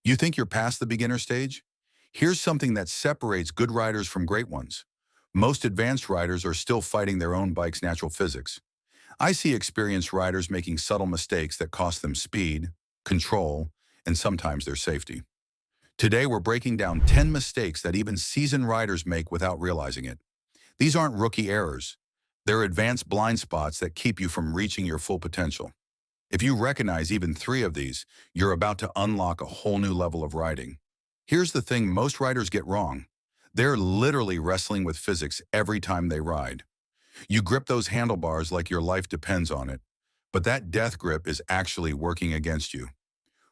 You think you're past the beginner stage? Here's something that separates good riders from great ones. Most advanced riders are still fighting their own bike's natural physics. I see experienced riders making subtle mistakes that cost them speed, control, and sometimes their safety. Today, we're breaking down 10 mistakes that even seasoned riders make without realizing it. These aren't rookie errors. They're advanced blind spots that keep you from reaching your full potential. If you recognize even 3 of these, you're about to unlock a whole new level of riding. Here's the thing most riders get wrong. They're literally wrestling with physics every time they ride. You grip those handlebars like your life depends on it, but that death grip is actually working against you.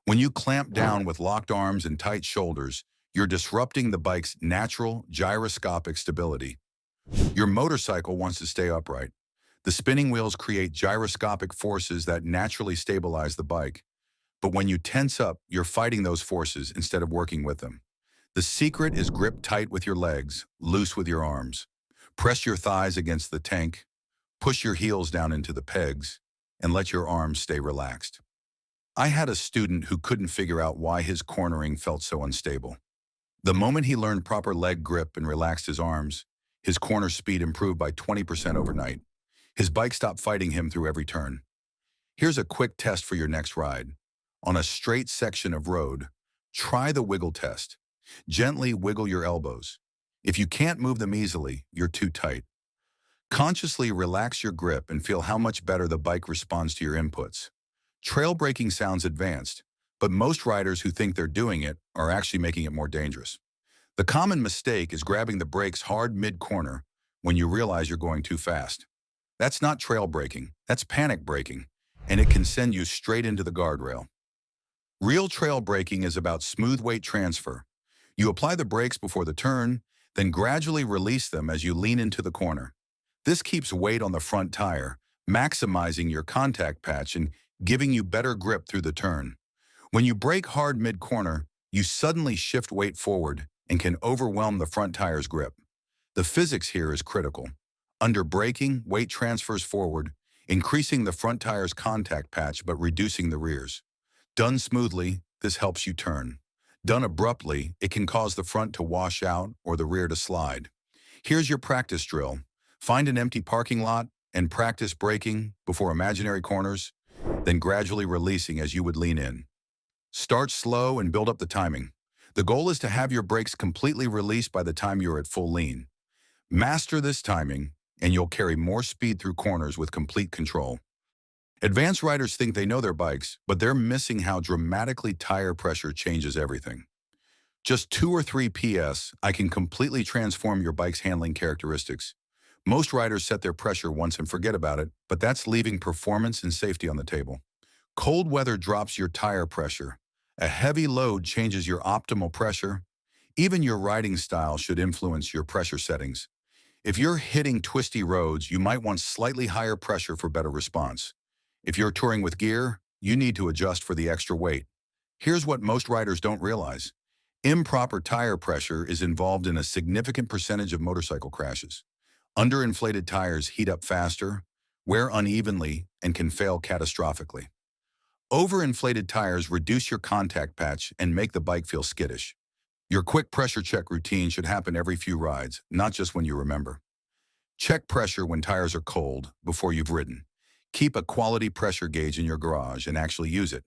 When you clamp down with locked arms and tight shoulders, you're disrupting the bike's natural gyroscopic stability. Your motorcycle wants to stay upright. The spinning wheels create gyroscopic forces that naturally stabilize the bike. But when you tense up, you're fighting those forces instead of working with them. The secret is grip tight with your legs, loose with your arms. Press your thighs against the tank, push your heels down into the pegs, and let your arms stay relaxed. I had a student who couldn't figure out why his cornering felt so unstable. The moment he learned proper leg grip and relaxed his arms, his corner speed improved by 20% overnight. His bike stopped fighting him through every turn. Here's a quick test for your next ride. On a straight section of road, try the wiggle test. Gently wiggle your elbows. If you can't move them easily, you're too tight. Consciously relax your grip and feel how much better the bike responds to your inputs. Trail braking sounds advanced, but most riders who think they're doing it are actually making it more dangerous. The common mistake is grabbing the brakes hard mid-corner when you realize you're going too fast. That's not trail braking, that's panic braking, and it can send you straight into the guardrail. Real trail braking is about smooth weight transfer. You apply the brakes before the turn, then gradually release them as you lean into the corner. This keeps weight on the front tire, maximizing your contact patch and giving you better grip through the turn. When you brake hard mid-corner, you suddenly shift weight forward and can overwhelm the front tire's grip. The physics here is critical. Under braking, weight transfers forward, increasing the front tire's contact patch but reducing the rear's. Done smoothly, this helps you turn. Done abruptly, it can cause the front to wash out or the rear to slide. Here's your practice drill. Find an empty parking lot and practice braking before imaginary corners, then gradually releasing as you would lean in. Start slow and build up the timing. The goal is to have your brakes completely released by the time you're at full lean. Master this timing, and you'll carry more speed through corners with complete control. Advanced riders think they know their bikes, but they're missing how dramatically tire pressure changes everything. Just 2 or 3 PS, I can completely transform your bike's handling characteristics. Most riders set their pressure once and forget about it, but that's leaving performance and safety on the table. Cold weather drops your tire pressure. A heavy load changes your optimal pressure. Even your riding style should influence your pressure settings. If you're hitting twisty roads, you might want slightly higher pressure for better response. If you're touring with gear, you need to adjust for the extra weight. Here's what most riders don't realize. Improper tire pressure is involved in a significant percentage of motorcycle crashes. Underinflated tires heat up faster, wear unevenly, and can fail catastrophically. Overinflated tires reduce your contact patch and make the bike feel skittish. Your quick pressure check routine should happen every few rides, not just when you remember. Check pressure when tires are cold before you've ridden. Keep a quality pressure gauge in your garage and actually use it.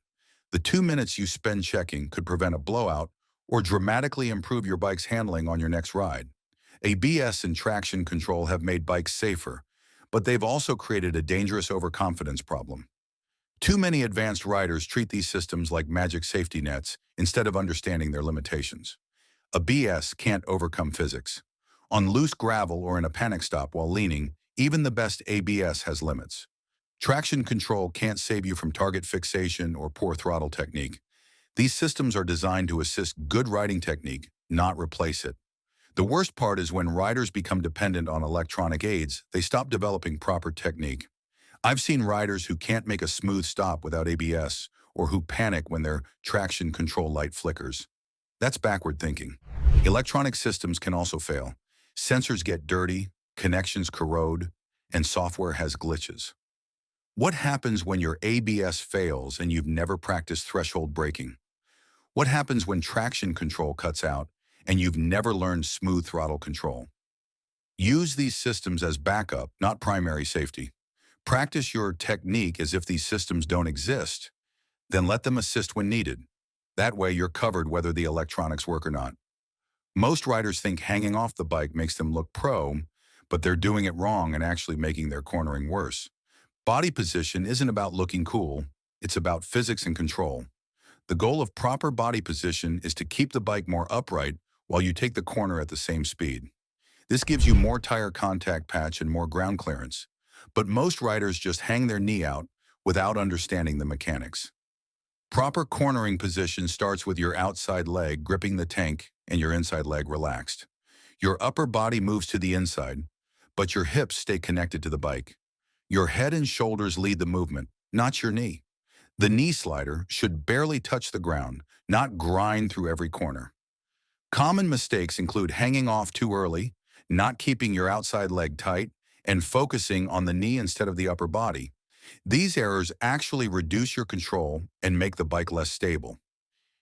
The 2 minutes you spend checking could prevent a blowout or dramatically improve your bike's handling on your next ride. ABS and traction control have made bikes safer, but they've also created a dangerous overconfidence problem. Too many advanced riders treat these systems like magic safety nets instead of understanding their limitations. ABS can't overcome physics. On loose gravel or in a panic stop while leaning, even the best ABS has limits. Traction control can't save you from target fixation or poor throttle technique. These systems are designed to assist good riding technique, not replace it. The worst part is when riders become dependent on electronic aids, they stop developing proper technique. I've seen riders who can't make a smooth stop without ABS or who panic when their traction control light flickers. That's backward thinking. Electronic systems can also fail. Sensors get dirty, connections corrode, and software has glitches. What happens when your ABS fails and you've never practiced threshold braking? What happens when traction control cuts out and you've never learned smooth throttle control? Use these systems as backup, not primary safety. Practice your technique as if these systems don't exist, then let them assist when needed. That way you're covered whether the electronics work or not. Most riders think hanging off the bike makes them look pro, but they're doing it wrong and actually making their cornering worse. Body position isn't about looking cool, it's about physics and control. The goal of proper body position is to keep the bike more upright while you take the corner at the same speed. This gives you more tire contact patch and more ground clearance. But most riders just hang their knee out without understanding the mechanics. Proper cornering position starts with your outside leg gripping the tank and your inside leg relaxed. Your upper body moves to the inside, but your hips stay connected to the bike. Your head and shoulders lead the movement, not your knee. The knee slider should barely touch the ground, not grind through every corner. Common mistakes include hanging off too early, not keeping your outside leg tight, and focusing on the knee instead of the upper body. These errors actually reduce your control and make the bike less stable.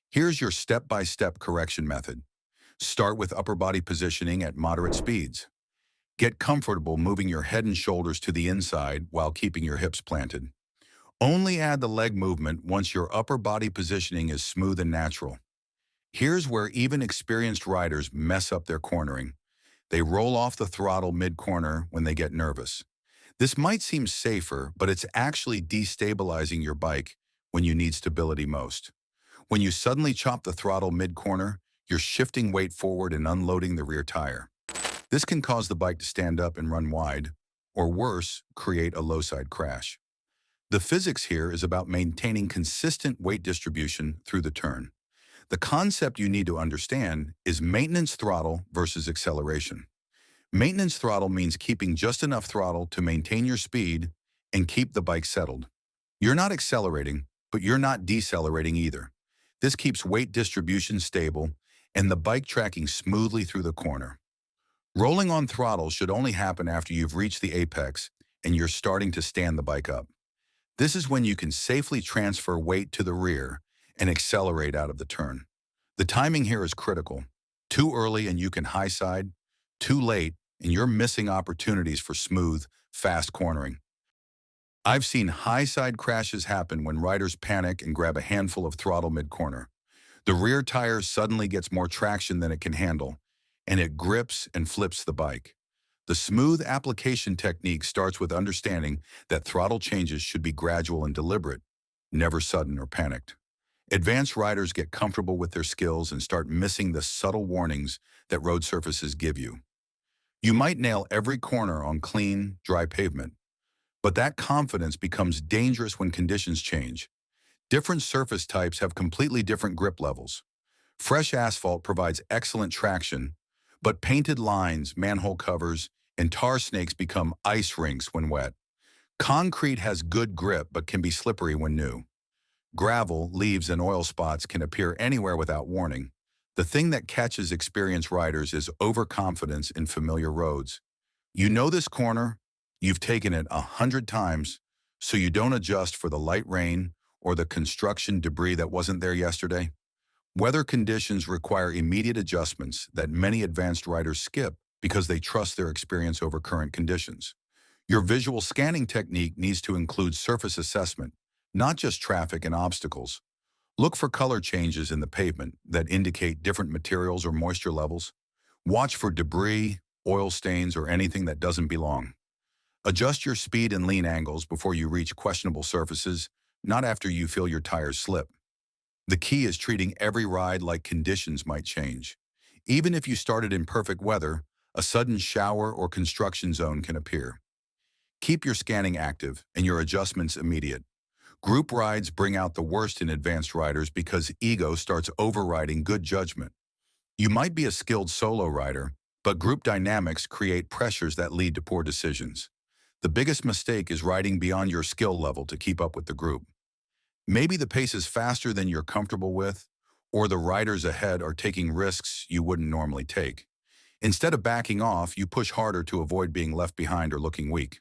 Here's your step-by-step correction method. Start with upper body positioning at moderate speeds. Get comfortable moving your head and shoulders to the inside while keeping your hips planted. Only add the leg movement once your upper body positioning is smooth and natural. Here's where even experienced riders mess up their cornering. They roll off the throttle mid-corner when they get nervous. This might seem safer, but it's actually destabilizing your bike when you need stability most. When you suddenly chop the throttle mid-corner, you're shifting weight forward and unloading the rear tire. This can cause the bike to stand up and run wide, or worse, create a low-side crash. The physics here is about maintaining consistent weight distribution through the turn. The concept you need to understand is maintenance throttle versus acceleration. Maintenance throttle means keeping just enough throttle to maintain your speed and keep the bike settled. You're not accelerating, but you're not decelerating either. This keeps weight distribution stable and the bike tracking smoothly through the corner. Rolling on throttle should only happen after you've reached the apex and you're starting to stand the bike up. This is when you can safely transfer weight to the rear and accelerate out of the turn. The timing here is critical. Too early and you can high side, too late and you're missing opportunities for smooth, fast cornering. I've seen high side crashes happen when riders panic and grab a handful of throttle mid-corner. The rear tire suddenly gets more traction than it can handle, and it grips and flips the bike. The smooth application technique starts with understanding that throttle changes should be gradual and deliberate, never sudden or panicked. Advanced riders get comfortable with their skills and start missing the subtle warnings that road surfaces give you. You might nail every corner on clean, dry pavement, but that confidence becomes dangerous when conditions change. Different surface types have completely different grip levels. Fresh asphalt provides excellent traction, but painted lines, manhole covers, and tar snakes become ice rinks when wet. Concrete has good grip but can be slippery when new. Gravel, leaves, and oil spots can appear anywhere without warning. The thing that catches experienced riders is overconfidence in familiar roads. You know this corner, you've taken it 100 times, so you don't adjust for the light rain or the construction debris that wasn't there yesterday. Weather conditions require immediate adjustments that many advanced riders skip because they trust their experience over current conditions. Your visual scanning technique needs to include surface assessment, not just traffic and obstacles. Look for color changes in the pavement that indicate different materials or moisture levels. Watch for debris, oil stains, or anything that doesn't belong. Adjust your speed and lean angles before you reach questionable surfaces, not after you feel your tires slip. The key is treating every ride like conditions might change. Even if you started in perfect weather, a sudden shower or construction zone can appear. Keep your scanning active and your adjustments immediate. Group rides bring out the worst in advanced riders because ego starts overriding good judgment. You might be a skilled solo rider, but group dynamics create pressures that lead to poor decisions. The biggest mistake is riding beyond your skill level to keep up with the group. Maybe the pace is faster than you're comfortable with, or the riders ahead are taking risks you wouldn't normally take. Instead of backing off, you push harder to avoid being left behind or looking weak.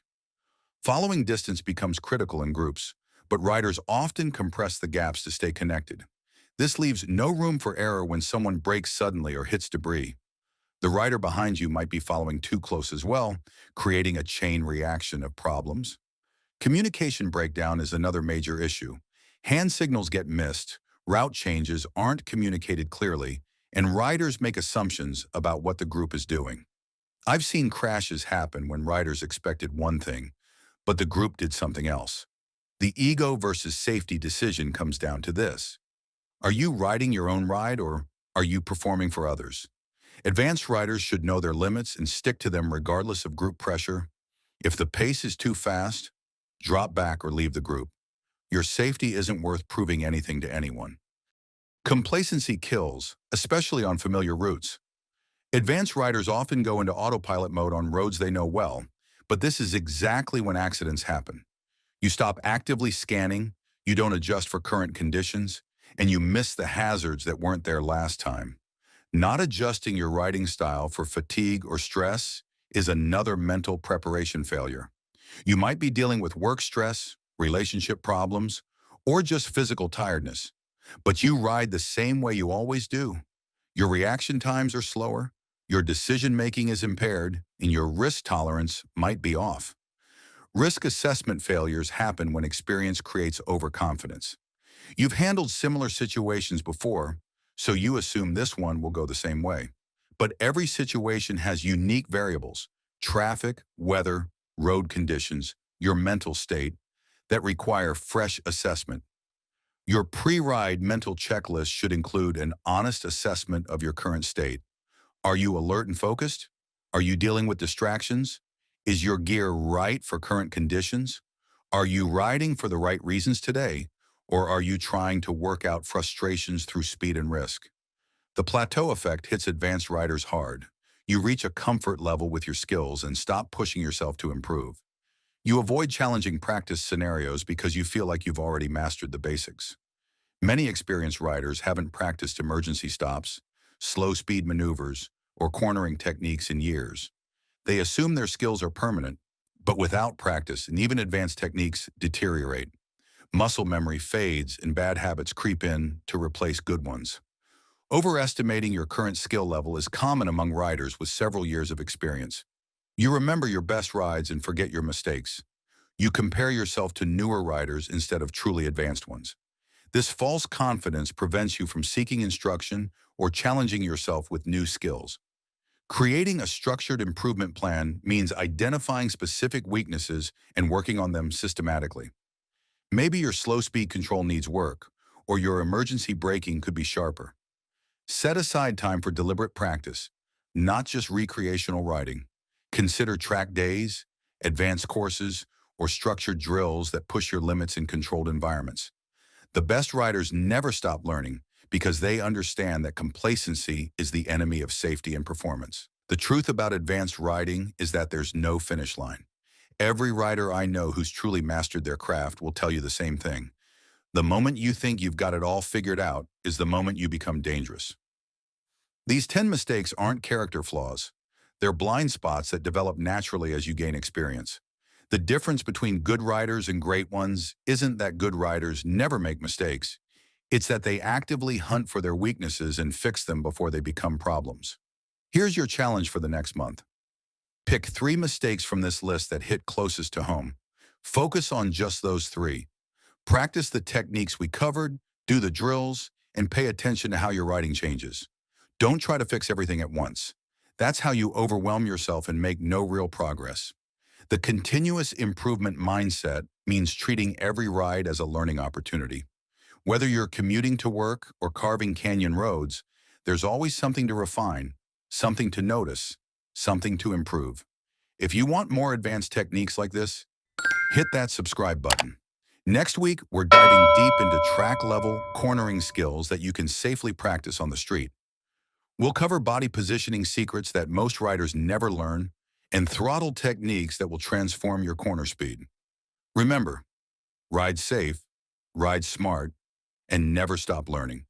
Following distance becomes critical in groups, but riders often compress the gaps to stay connected. This leaves no room for error when someone brakes suddenly or hits debris. The rider behind you might be following too close as well, creating a chain reaction of problems. Communication breakdown is another major issue. Hand signals get missed, route changes aren't communicated clearly, and riders make assumptions about what the group is doing. I've seen crashes happen when riders expected one thing, but the group did something else. The ego versus safety decision comes down to this. Are you riding your own ride or are you performing for others? Advanced riders should know their limits and stick to them regardless of group pressure. If the pace is too fast, drop back or leave the group. Your safety isn't worth proving anything to anyone. Complacency kills, especially on familiar routes. Advanced riders often go into autopilot mode on roads they know well, but this is exactly when accidents happen. You stop actively scanning, you don't adjust for current conditions, and you miss the hazards that weren't there last time. Not adjusting your riding style for fatigue or stress is another mental preparation failure. You might be dealing with work stress, relationship problems, or just physical tiredness, but you ride the same way you always do. Your reaction times are slower, your decision-making is impaired, and your risk tolerance might be off. Risk assessment failures happen when experience creates overconfidence. You've handled similar situations before, so you assume this one will go the same way. But every situation has unique variables, traffic, weather, road conditions, your mental state, that require fresh assessment. Your pre-ride mental checklist should include an honest assessment of your current state. Are you alert and focused? Are you dealing with distractions? Is your gear right for current conditions? Are you riding for the right reasons today? Or are you trying to work out frustrations through speed and risk? The plateau effect hits advanced riders hard. You reach a comfort level with your skills and stop pushing yourself to improve. You avoid challenging practice scenarios because you feel like you've already mastered the basics. Many experienced riders haven't practiced emergency stops, slow speed maneuvers, or cornering techniques in years. They assume their skills are permanent, but without practice and even advanced techniques deteriorate. Muscle memory fades and bad habits creep in to replace good ones. Overestimating your current skill level is common among riders with several years of experience. You remember your best rides and forget your mistakes. You compare yourself to newer riders instead of truly advanced ones. This false confidence prevents you from seeking instruction or challenging yourself with new skills. Creating a structured improvement plan means identifying specific weaknesses and working on them systematically. Maybe your slow speed control needs work, or your emergency braking could be sharper. Set aside time for deliberate practice, not just recreational riding. Consider track days, advanced courses, or structured drills that push your limits in controlled environments. The best riders never stop learning because they understand that complacency is the enemy of safety and performance. The truth about advanced riding is that there's no finish line. Every rider I know who's truly mastered their craft will tell you the same thing. The moment you think you've got it all figured out is the moment you become dangerous. These 10 mistakes aren't character flaws. They're blind spots that develop naturally as you gain experience. The difference between good riders and great ones isn't that good riders never make mistakes. It's that they actively hunt for their weaknesses and fix them before they become problems. Here's your challenge for the next month. Pick 3 mistakes from this list that hit closest to home. Focus on just those 3. Practice the techniques we covered, do the drills, and pay attention to how your riding changes. Don't try to fix everything at once. That's how you overwhelm yourself and make no real progress. The continuous improvement mindset means treating every ride as a learning opportunity. Whether you're commuting to work or carving canyon roads, there's always something to refine, something to notice, something to improve. If you want more advanced techniques like this, hit that subscribe button. Next week, we're diving deep into track-level cornering skills that you can safely practice on the street. We'll cover body positioning secrets that most riders never learn and throttle techniques that will transform your corner speed. Remember, ride safe, ride smart, and never stop learning.